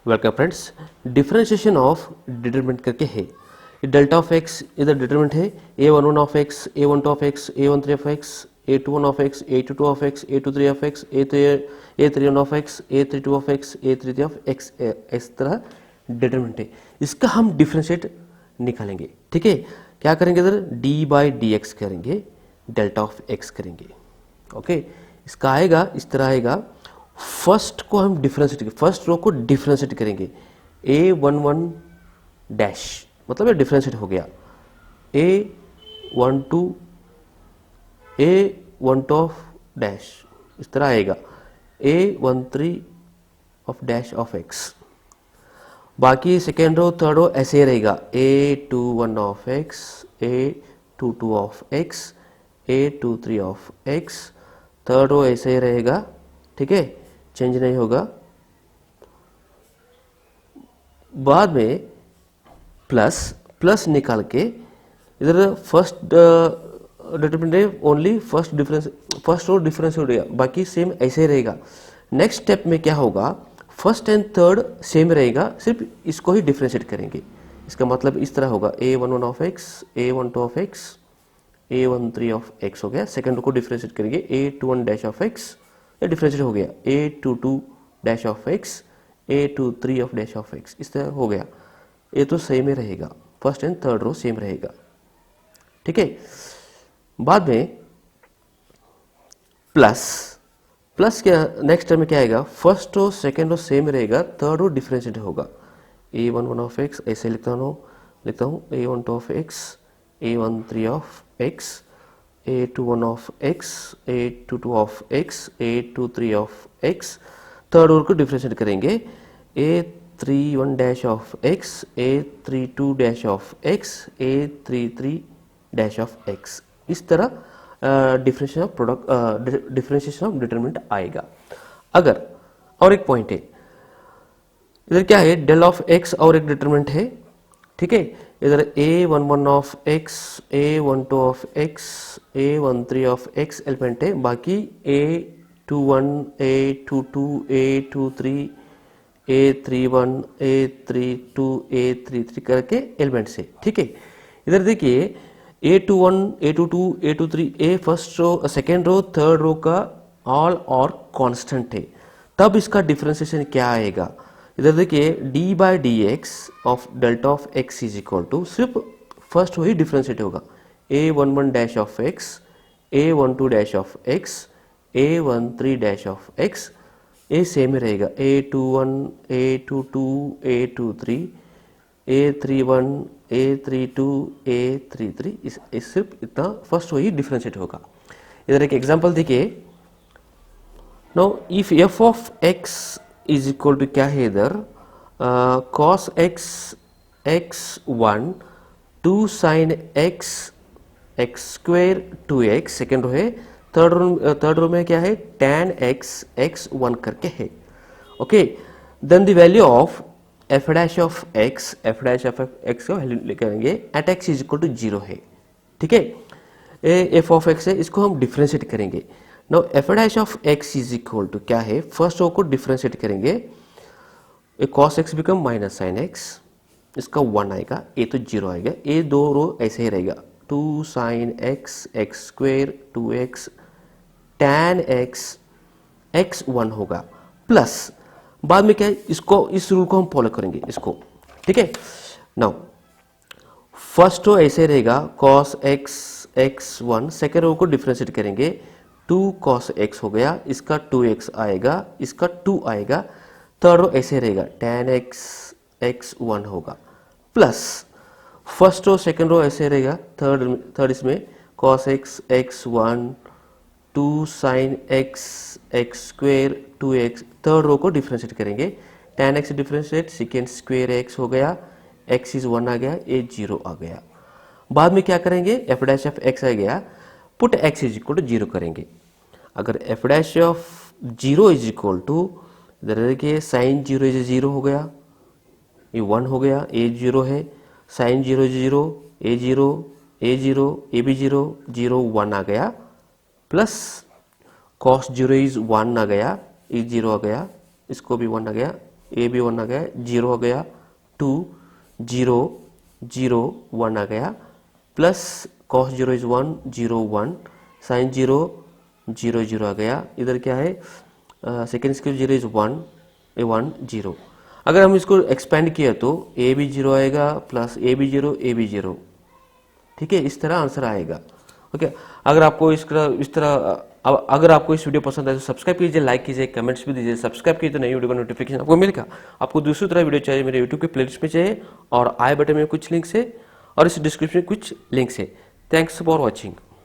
Welcome friends, differentiation of determinant करके है। Delta of x इधर डिटरमिनेंट है, a11 of x, a12 of x, a13 of x, a21 of x, a22 of x, a23 of x, a31 of x, a32 of x, a33 of x, इस तरह determinant है। इसका हम differentiate निकालेंगे। ठीक है, क्या करेंगे इधर d बाई डी एक्स करेंगे, डेल्टा ऑफ एक्स करेंगे। ओके, इसका आएगा इस तरह आएगा। फर्स्ट को हम डिफरेंशिएट, फर्स्ट रो को डिफरेंशिएट करेंगे, a11 डैश मतलब ये डिफरेंशिएट हो गया, a12 ऑफ डैश इस तरह आएगा, a13 of dash of x. बाकी सेकेंड रो थर्ड रो ऐसे ही रहेगा, a21 of x, a22 of x, a23 of x. Third row ऐसे ही रहेगा, ठीक है, चेंज नहीं होगा। बाद में प्लस प्लस निकाल के इधर first determinant only first row difference हो गया, बाकी सेम ऐसे ही रहेगा। नेक्स्ट स्टेप में क्या होगा, फर्स्ट एंड थर्ड सेम रहेगा, सिर्फ इसको ही डिफरेंशिएट करेंगे। इसका मतलब इस तरह होगा, a11 of x, a12 of x, a13 of x हो गया। सेकेंड रो को डिफरेंशिएट करेंगे, a21 डैश ऑफ एक्स, ये डिफरेंशिएट हो गया, a22 dash of x, a23 of dash of x, इस तरह हो गया। ये तो सेम ही रहेगा, first and third row same रहेगा। ठीक है, बाद में प्लस प्लस क्या नेक्स्ट टर्म में क्या आएगा, first row second row same रहेगा, थर्ड रो डिफरेंशिएट होगा, a11 ऑफ एक्स ऐसे लिखता हूँ a12 of x, a13 of x, a21 of x, a22 of x, a23 of x. Third row को डिफरेंशिएट करेंगे, a31 dash of x, a32 dash of x, a33 dash of x. इस तरह differentiation of product, differentiation of determinant आएगा। अगर और एक point है, इधर क्या है, डेल ऑफ एक्स और एक डिटरमिनेंट है। ठीक है, इधर a11 of x, a12 of x, a13 of x element है, बाकी a21, a22, a23, a31, a32, a33 करके एलिमेंट्स है। ठीक है, इधर देखिए a21, a22, a23, a first row, second row, third row का ऑल और कांस्टेंट है, तब इसका डिफरेंशिएशन क्या आएगा। इधर देखिए d by d x of delta of x is equal to, सिर्फ फर्स्ट वही डिफरेंशिएट होगा, a11 dash of x, a12 dash of x, a13 dash of x, ये सेम ही रहेगा, a21, a22, a23, a31, a32, a33, इस सिर्फ इतना first वही डिफरेंशिएट होगा। इधर एक एग्जांपल देखिए, now if f of x is equal to क्या है इधर, cos x x1 2 sin x x square 2x, second row है। थर्ड रो में क्या है, tan x x1 करके है। Okay, then the value of f dash of x, f dash of x का वैल्यू लेकरेंगे at x is equal to 0 है। ठीक है, ये f ऑफ x है, इसको हम डिफरेंशिएट करेंगे। Now f dash of x is equal to क्या है, फर्स्ट रो को डिफरेंशिएट करेंगे, cos x become minus sine x, इसका 1 आएगा, a तो 0 आएगा, ये दो रो ऐसे ही रहेगा, 2 sin x x square 2x tan x x1 होगा, प्लस बाद में क्या है, इसको इस रूल को हम फॉलो करेंगे इसको। ठीक है, नाउ फर्स्ट रो ऐसे रहेगा, cos x x1, second row को डिफरेंशिएट करेंगे, 2 cos x हो गया, इसका 2x आएगा, इसका 2 आएगा। थर्ड रो ऐसे रहेगा, tan x x1 होगा, plus first row second row ऐसे रहेगा, थर्ड इसमें cos x x1 2 sin x x square 2x, third row को डिफरेंशिएट करेंगे, tan x differentiate second square x हो गया, x इज 1 आ गया, ये 0 आ गया। बाद में क्या करेंगे, f डैश ऑफ x आ गया, put x is equal to 0 करेंगे। अगर f dash of 0 is equal to, इधर देखिए साइन 0 इज 0 हो गया, ये 1 हो गया, a 0 है, sign 0 is 0, a 0, a 0, a भी 0, 0 1 आ गया, प्लस cos 0 इज 1 आ गया, e 0 आ गया, इसको भी 1 आ गया, ए भी 1 आ गया, 0 आ गया, 2 0 0 1 आ गया, प्लस cos 0 इज 1 0 1, साइन 0 0 0 आ गया। इधर क्या है, सेकेंड स्क्वायर 0 इज 1 1 0। अगर हम इसको एक्सपेंड किया तो ए भी 0 आएगा, प्लस ए भी 0 ए भी 0, ठीक है, इस तरह आंसर आएगा। ओके, अगर आपको इस तरह अगर आपको इस वीडियो पसंद आए तो सब्सक्राइब कीजिए, लाइक कीजिए, कमेंट्स भी दीजिए। सब्सक्राइब कीजिए तो नई वीडियो का नोटिफिकेशन आपको मिलेगा। आपको दूसरी तरह वीडियो चाहिए मेरे यूट्यूब के प्लेलिस्ट में चाहिए, और आई बटन में कुछ लिंक्स है और इस डिस्क्रिप्शन में कुछ लिंक्स है। Thanks for watching.